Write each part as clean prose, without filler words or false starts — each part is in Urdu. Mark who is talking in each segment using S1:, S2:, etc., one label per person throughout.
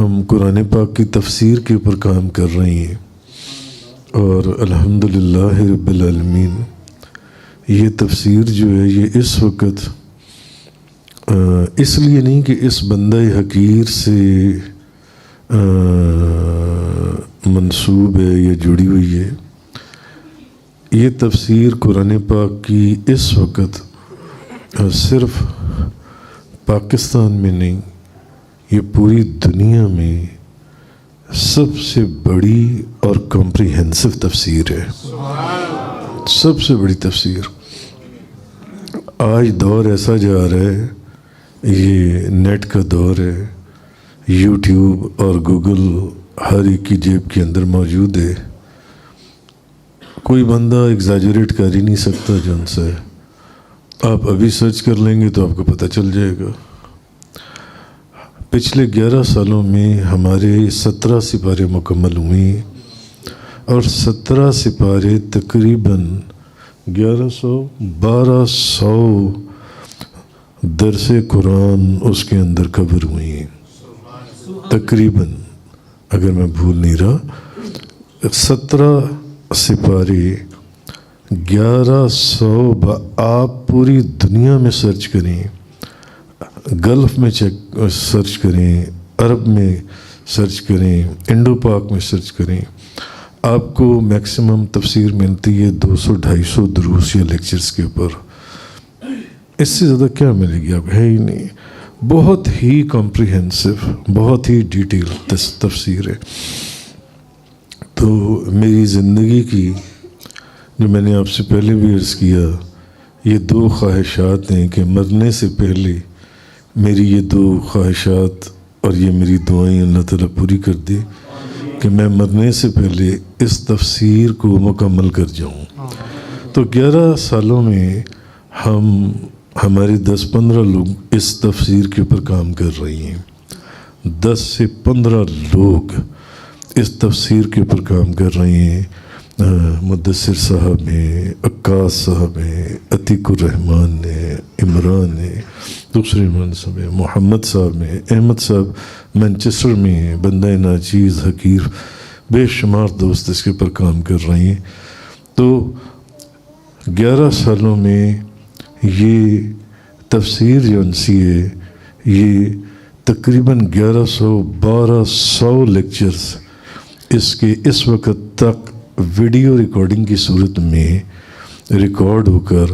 S1: ہم قرآن پاک کی تفسیر کے اوپر کام کر رہے ہیں اور الحمدللہ رب العالمین یہ تفسیر جو ہے یہ اس وقت اس لیے نہیں کہ اس بندہ حقیر سے منسوب ہے یا جڑی ہوئی ہے. یہ تفسیر قرآن پاک کی اس وقت صرف پاکستان میں نہیں، یہ پوری دنیا میں سب سے بڑی اور کمپریہنسو تفسیر ہے. سب سے بڑی تفسیر. آج دور ایسا جا رہا ہے، یہ نیٹ کا دور ہے، یوٹیوب اور گوگل ہر ایک کی جیب کے اندر موجود ہے. کوئی بندہ ایگزاجریٹ کر ہی نہیں سکتا جو ان سے آپ ابھی سرچ کر لیں گے تو آپ کو پتہ چل جائے گا. پچھلے 11 سالوں میں ہمارے 17 سپارے مکمل ہوئے اور 17 سپارے تقریباً 1200 درس قرآن اس کے اندر کور ہوئی ہیں تقریباً، اگر میں بھول نہیں رہا 17 سپارے 1100. آپ پوری دنیا میں سرچ کریں، گلف میں سرچ کریں، عرب میں سرچ کریں، انڈو پاک میں سرچ کریں، آپ کو میکسیمم تفسیر ملتی ہے 200-250 دروس یا لیکچرز کے اوپر. اس سے زیادہ کیا ملے گی؟ آپ ہے ہی نہیں. بہت ہی کمپریہنسو، بہت ہی ڈیٹیل تفسیر ہے. تو میری زندگی کی جو میں نے آپ سے پہلے بھی عرض کیا، یہ 2 خواہشات ہیں کہ مرنے سے پہلے میری یہ 2 خواہشات اور یہ میری دعائیں اللہ تعالیٰ پوری کر دے کہ میں مرنے سے پہلے اس تفسیر کو مکمل کر جاؤں. تو 11 سالوں میں ہمارے 10-15 لوگ اس تفسیر کے اوپر کام کر رہے ہیں. 10 سے 15 لوگ اس تفسیر کے اوپر کام کر رہے ہیں. مدثر صاحب ہیں، عکاس صاحب ہیں، عتیق الرحمن ہیں، عمران ہیں، دوسرے عمران صاحب ہیں، محمد صاحب ہیں، احمد صاحب مینچسٹر میں ہیں، بندہ ناچیز حقیر، بے شمار دوست اس کے اوپر کام کر رہے ہیں. تو 11 سالوں میں یہ تفسیر جو انسی ہے، یہ تقریباً 1200 لیکچرز اس کے اس وقت تک ویڈیو ریکارڈنگ کی صورت میں ریکارڈ ہو کر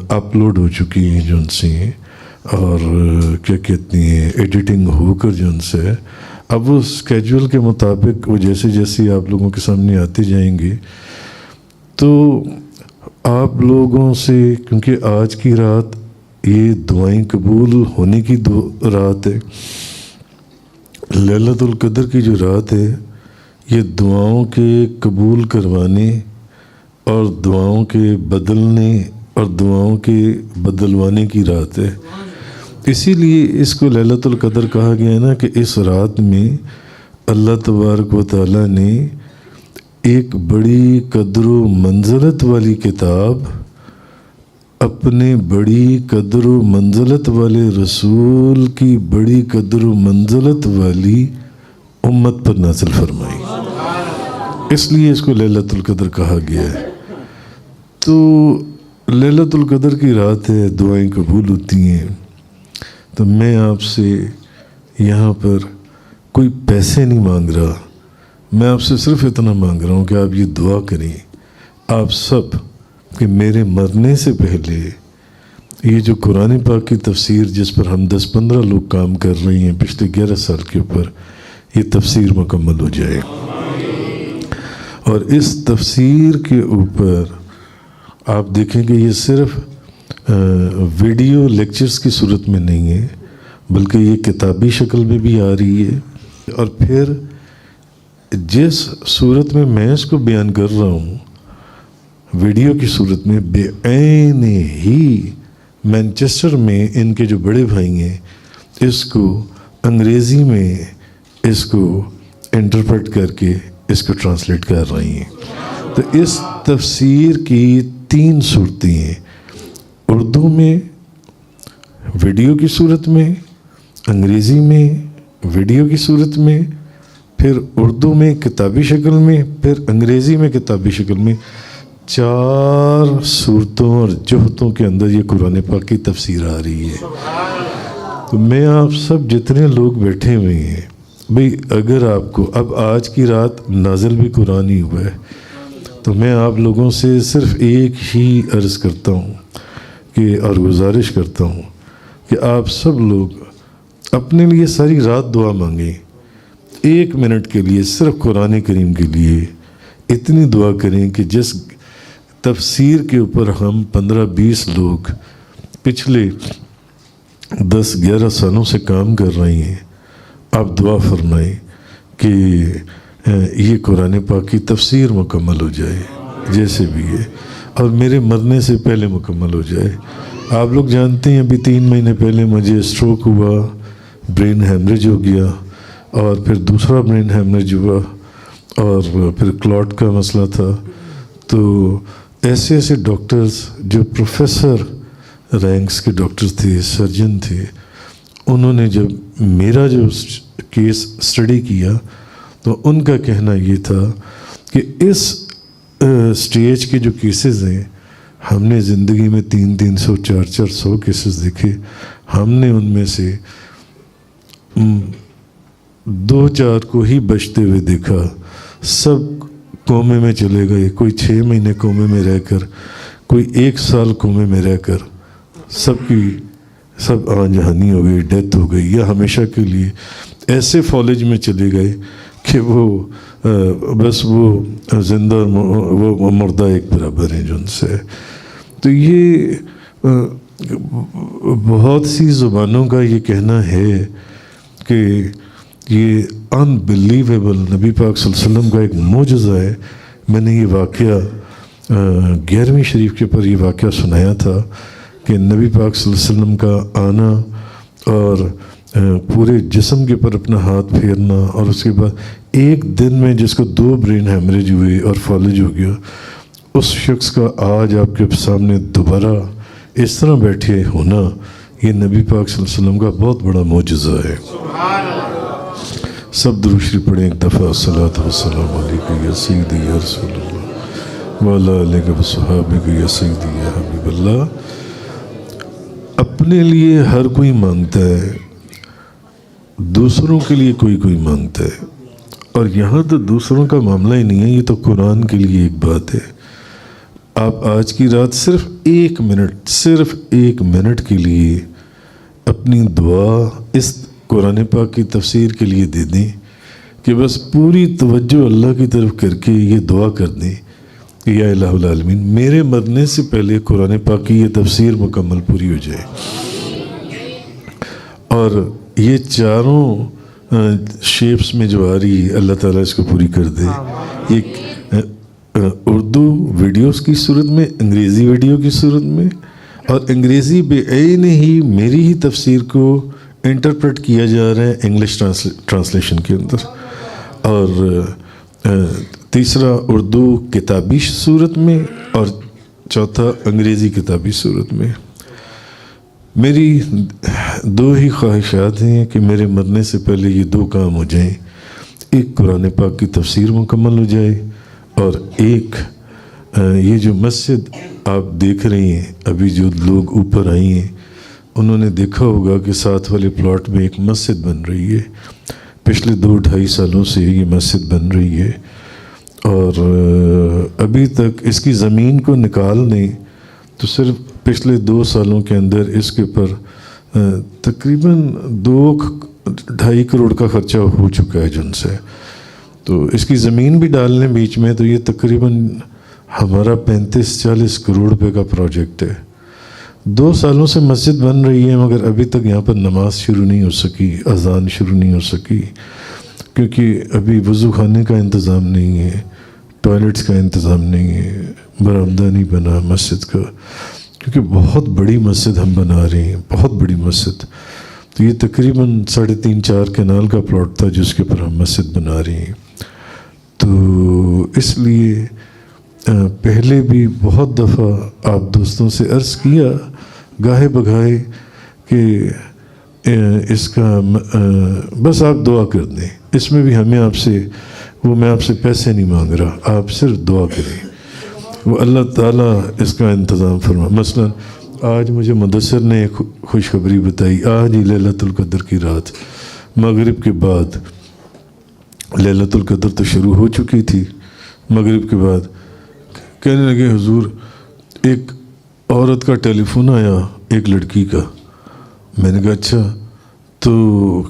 S1: اپلوڈ ہو چکی ہیں جو ان سے، اور کیا کہتی ہیں ایڈیٹنگ ہو کر جو ان سے. اب وہ اسکیجول کے مطابق وہ جیسے جیسے آپ لوگوں کے سامنے آتے جائیں گے تو آپ لوگوں سے، کیونکہ آج کی رات یہ دعائیں قبول ہونے کی رات ہے، لیلۃ القدر کی جو رات ہے یہ دعاؤں کے قبول کروانے اور دعاؤں کے بدلنے اور دعاؤں کے بدلوانے کی رات ہے. اسی لیے اس کو لیلۃ القدر کہا گیا ہے نا، کہ اس رات میں اللہ تبارک و تعالیٰ نے ایک بڑی قدر و منزلت والی کتاب اپنے بڑی قدر و منزلت والے رسول کی بڑی قدر و منزلت والی امت پر نازل فرمائی. اس لیے اس کو لیلۃ القدر کہا گیا ہے. تو لیلۃ القدر کی رات ہے، دعائیں قبول ہوتی ہیں. تو میں آپ سے یہاں پر کوئی پیسے نہیں مانگ رہا، میں آپ سے صرف اتنا مانگ رہا ہوں کہ آپ یہ دعا کریں آپ سب کہ میرے مرنے سے پہلے یہ جو قرآن پاک کی تفسیر جس پر ہم 10-15 لوگ کام کر رہے ہیں پچھلے 11 سال کے اوپر، یہ تفسیر مکمل ہو جائے. اور اس تفسیر کے اوپر آپ دیکھیں کہ یہ صرف ویڈیو لیکچرز کی صورت میں نہیں ہے، بلکہ یہ کتابی شکل میں بھی آ رہی ہے. اور پھر جس صورت میں اس کو بیان کر رہا ہوں ویڈیو کی صورت میں، بے عین ہی مینچسٹر میں ان کے جو بڑے بھائی ہیں اس کو انگریزی میں اس کو انٹرپریٹ کر کے اس کو ٹرانسلیٹ کر رہی ہیں. تو اس تفسیر کی 3 صورتیں ہیں، اردو میں، ویڈیو کی صورت میں، انگریزی میں ویڈیو کی صورت میں، پھر اردو میں کتابی شکل میں، پھر انگریزی میں کتابی شکل میں، 4 صورتوں اور جہتوں کے اندر یہ قرآن پاک کی تفسیر آ رہی ہے۔ تو میں آپ سب جتنے لوگ بیٹھے ہوئے ہیں بھئی، اگر آپ کو اب آج کی رات نازل بھی قرآن ہی ہوا ہے، تو میں آپ لوگوں سے صرف ایک ہی عرض کرتا ہوں کہ اور گزارش کرتا ہوں کہ آپ سب لوگ اپنے لیے ساری رات دعا مانگیں، 1 منٹ کے لیے صرف قرآن کریم کے لیے اتنی دعا کریں کہ جس تفسیر کے اوپر ہم 15-20 لوگ پچھلے 10-11 سالوں سے کام کر رہے ہیں، آپ دعا فرمائیں کہ یہ قرآن پاک کی تفسیر مکمل ہو جائے جیسے بھی ہے، اور میرے مرنے سے پہلے مکمل ہو جائے۔ آپ لوگ جانتے ہیں ابھی 3 مہینے پہلے مجھے اسٹروک ہوا، برین ہیمریج ہو گیا، اور پھر دوسرا برین ہیمریج ہوا، اور پھر کلاٹ کا مسئلہ تھا۔ تو ایسے ایسے ڈاکٹرز جو پروفیسر رینکس کے ڈاکٹر تھے، سرجن تھے، انہوں نے جب میرا جو کیس اسٹڈی کیا تو ان کا کہنا یہ تھا کہ اس سٹیج کے جو کیسز ہیں، ہم نے زندگی میں 300 400 کیسز دیکھے، ہم نے ان میں سے 2-4 کو ہی بچتے ہوئے دیکھا، سب کومے میں چلے گئے، کوئی 6 مہینے کومے میں رہ کر، کوئی 1 سال کومے میں رہ کر سب آن جہانی ہو گئی، ڈیتھ ہو گئی، یا ہمیشہ کے لیے ایسے فالج میں چلے گئے کہ وہ بس وہ زندہ وہ مردہ ایک برابر ہیں جن سے۔ تو یہ بہت سی زبانوں کا یہ کہنا ہے کہ یہ انبلیویبل نبی پاک صلی اللہ علیہ وسلم کا ایک معجزہ ہے۔ میں نے یہ واقعہ 11ویں شریف کے پر یہ واقعہ سنایا تھا کہ نبی پاک صلی اللہ علیہ وسلم کا آنا اور پورے جسم کے پر اپنا ہاتھ پھیرنا، اور اس کے بعد ایک دن میں جس کو 2 برین ہیمریج ہوئے اور فالج ہو گیا، اس شخص کا آج آپ کے سامنے دوبارہ اس طرح بیٹھے ہونا، یہ نبی پاک صلی اللہ علیہ وسلم کا بہت بڑا معجزہ ہے۔ سب درود شریف پڑھیں ایک دفعہ، الصلاۃ والسلام علیکم یا سیدی یا رسول اللہ وعلی آلک وصحابک یا سیدی یا حبیب اللہ۔ اپنے لیے ہر کوئی مانگتا ہے، دوسروں کے لیے کوئی مانگتا ہے، اور یہاں تو دوسروں کا معاملہ ہی نہیں ہے، یہ تو قرآن کے لیے ایک بات ہے۔ آپ آج کی رات صرف 1 منٹ کے لیے اپنی دعا اس قرآن پاک کی تفسیر کے لیے دے دیں کہ بس پوری توجہ اللہ کی طرف کر کے یہ دعا کر دیں کہ یا الہ العالمین، میرے مرنے سے پہلے قرآن پاک کی یہ تفسیر مکمل پوری ہو جائے، اور یہ 4 شیپس میں جو آ رہی ہے اللہ تعالیٰ اس کو پوری کر دے۔ ایک اردو ویڈیوز کی صورت میں، انگریزی ویڈیو کی صورت میں، اور انگریزی بے عین ہی میری ہی تفسیر کو انٹرپریٹ کیا جا رہا ہے انگلش ٹرانسلیشن کے اندر، اور تیسرا اردو کتابی صورت میں، اور چوتھا انگریزی کتابی صورت میں۔ میری 2 ہی خواہشات ہیں کہ میرے مرنے سے پہلے یہ 2 کام ہو جائیں، ایک قرآن پاک کی تفسیر مکمل ہو جائے، اور ایک یہ جو مسجد آپ دیکھ رہی ہیں، ابھی جو لوگ اوپر آئی ہیں انہوں نے دیکھا ہوگا کہ ساتھ والے پلاٹ میں ایک مسجد بن رہی ہے، پچھلے 2-2.5 سالوں سے یہ مسجد بن رہی ہے، اور ابھی تک اس کی زمین کو نکال دیں تو صرف پچھلے 2 سالوں کے اندر اس کے پر تقریباً 2-2.5 کروڑ کا خرچہ ہو چکا ہے جن سے، تو اس کی زمین بھی ڈال لیں بیچ میں تو یہ تقریباً ہمارا 35-40 کروڑ روپے کا پروجیکٹ ہے۔ 2 سالوں سے مسجد بن رہی ہے، مگر ابھی تک یہاں پر نماز شروع نہیں ہو سکی، اذان شروع نہیں ہو سکی، کیونکہ ابھی وضو خانے کا انتظام نہیں ہے، ٹوائلٹس کا انتظام نہیں ہے، برآمدہ نہیں بنا مسجد کا، کیونکہ بہت بڑی مسجد ہم بنا رہے ہیں، بہت بڑی مسجد۔ تو یہ تقریباً 3.5-4 کنال کا پلاٹ تھا جس کے پر ہم مسجد بنا رہے ہیں۔ تو اس لیے پہلے بھی بہت دفعہ آپ دوستوں سے عرض کیا گاہے بگاہے کہ اس کا بس آپ دعا کر دیں. اس میں بھی ہمیں آپ سے میں آپ سے پیسے نہیں مانگ رہا, آپ صرف دعا کریں, وہ اللہ تعالیٰ اس کا انتظام فرما. مثلا آج مجھے مدثر نے ایک خوشخبری بتائی, آج ہی لیلۃ القدر کی رات مغرب کے بعد, لیلۃ القدر تو شروع ہو چکی تھی, مغرب کے بعد کہنے لگے حضور ایک عورت کا ٹیلی فون آیا, ایک لڑکی کا. میں نے کہا اچھا تو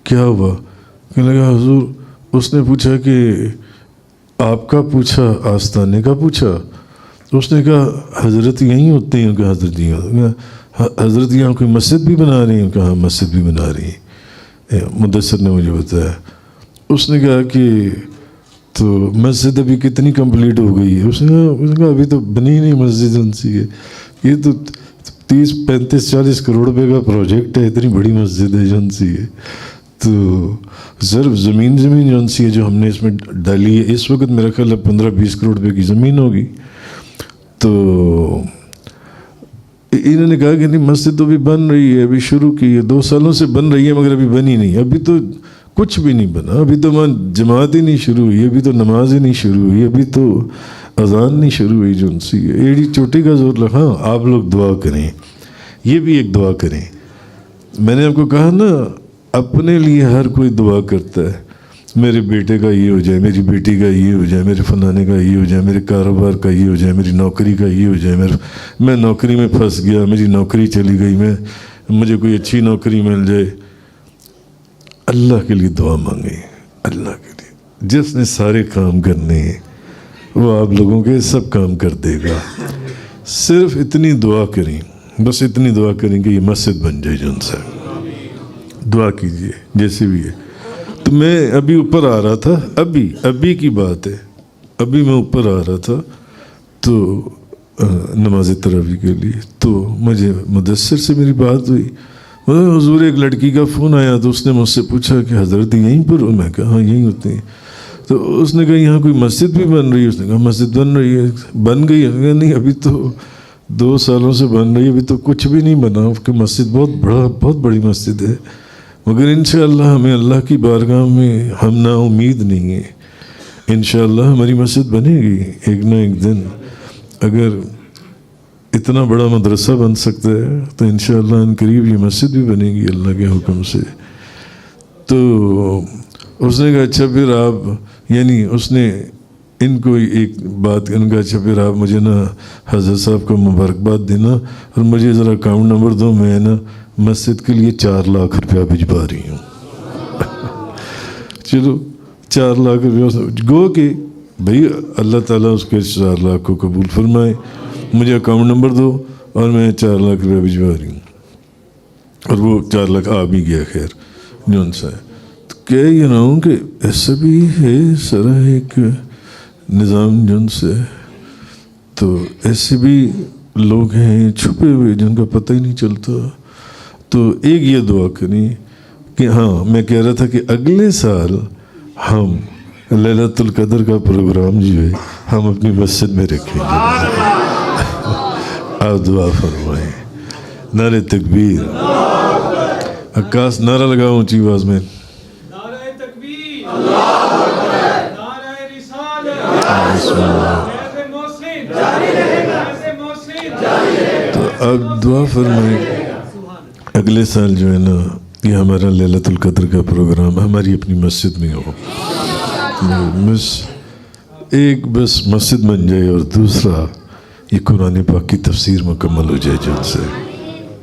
S1: کیا ہوا؟ کہنے لگا حضور اس نے پوچھا کہ آپ کا پوچھا, آستانے کا پوچھا. اس نے کہا حضرت یہیں ہوتے ہیں؟ کہ حضرت یہاں. حضرت یہاں کوئی مسجد بھی بنا رہی ہیں؟ کہا مسجد بھی بنا رہی ہیں. مدثر نے مجھے بتایا. اس نے کہا کہ تو مسجد ابھی کتنی کمپلیٹ ہو گئی ہے؟ اس نے کہا ابھی تو بنی نہیں مسجد ان سی ہے, یہ تو 30 35 40 کروڑ روپے کا پروجیکٹ ہے, اتنی بڑی مسجد ہے جو ان سی ہے. تو صرف زمین جو سی ہے جو ہم نے اس میں ڈالی ہے, اس وقت میرا خیال ہے 15-20 کروڑ روپے کی زمین ہوگی. تو انہوں نے کہا کہ نہیں مسجد تو ابھی بن رہی ہے, ابھی شروع کی ہے, 2 سالوں سے بن رہی ہے مگر ابھی بنی نہیں, ابھی تو کچھ بھی نہیں بنا, ابھی تو وہاں جماعت ہی نہیں شروع ہوئی, ابھی تو نماز ہی نہیں شروع ہوئی, ابھی تو اذان نہیں شروع ہوئی جو ان سی ہے. ایڑی چوٹی کا زور لگا. ہاں آپ لوگ دعا کریں, یہ بھی ایک دعا کریں. میں نے آپ کو کہا نا اپنے لیے ہر کوئی دعا کرتا ہے, میرے بیٹے کا یہ ہو جائے, میری بیٹی کا یہ ہو جائے, میرے فلانے کا یہ ہو جائے, میرے کاروبار کا یہ ہو جائے, میری نوکری کا یہ ہو جائے, میں نوکری میں پھنس گیا, میری نوکری چلی گئی, مجھے کوئی اچھی نوکری مل جائے. اللہ کے لیے دعا مانگیں, اللہ کے لیے. جس نے سارے کام کرنے ہیں وہ آپ لوگوں کے سب کام کر دے گا. صرف اتنی دعا کریں, بس اتنی دعا کریں کہ یہ مسجد بن جائے. جن سے دعا کیجئے جیسے بھی ہے. تو میں ابھی اوپر آ رہا تھا, ابھی کی بات ہے, ابھی میں اوپر آ رہا تھا تو نماز تراویح کے لیے, تو مجھے مدثر سے میری بات ہوئی. حضور ایک لڑکی کا فون آیا تو اس نے مجھ سے پوچھا کہ حضرت یہیں پر ہو؟ میں کہا ہاں یہیں ہوتے ہیں. تو اس نے کہا یہاں کوئی مسجد بھی بن رہی ہے؟ اس نے کہا مسجد بن رہی ہے. بن گئی ہے؟ نہیں ابھی تو 2 سالوں سے بن رہی ہے, ابھی تو کچھ بھی نہیں بنا, کہ مسجد بہت بڑی مسجد ہے, مگر انشاءاللہ ہمیں اللہ کی بارگاہ میں ہم نا امید نہیں ہیں, انشاءاللہ ہماری مسجد بنے گی ایک نہ ایک دن. اگر اتنا بڑا مدرسہ بن سکتا ہے تو انشاءاللہ ان قریب یہ مسجد بھی بنے گی اللہ کے حکم سے. تو اس نے کہا اچھا پھر آپ, یعنی اس نے ان کو ایک بات, ان کا اچھا پھر آپ مجھے نا حضرت صاحب کو مبارکباد دینا اور مجھے ذرا اکاؤنٹ نمبر دو, میں نا مسجد کے لیے 4 لاکھ روپیہ بھجوا رہی ہوں. چلو 4 لاکھ روپیہ گو کہ بھئی اللہ تعالیٰ اس کے 4 لاکھ کو قبول فرمائے. مجھے اکاؤنٹ نمبر دو اور میں 4 لاکھ روپیہ بھجوا رہی ہوں. اور وہ 4 لاکھ آ بھی گیا خیر جون سا ہے. تو کہہ یہ رہا ہوں کہ ایسا بھی ہے سارا ایک نظام جن سے, تو ایسے بھی لوگ ہیں چھپے ہوئے جن کا پتہ ہی نہیں چلتا. تو ایک یہ دعا کریں کہ ہاں میں کہہ رہا تھا کہ اگلے سال ہم لیلۃ القدر کا پروگرام جو ہے ہم اپنی مسجد میں رکھیں گے. آپ دعا فرمائیں. نعرہ تکبیر. عکاس نعرہ لگاؤ اونچی آواز میں.
S2: نعرہ تکبیر. نعرہ رسالت. فیض محسن جاری رہے گا. فیض محسن جاری رہے گا.
S1: تو آپ دعا فرمائیں اگلے سال جو ہے نا یہ ہمارا لیلۃ القدر کا پروگرام ہماری اپنی مسجد میں ہو. ایک بس مسجد بن جائے اور دوسرا یہ قرآن پاک کی تفسیر مکمل ہو جائے جن سے.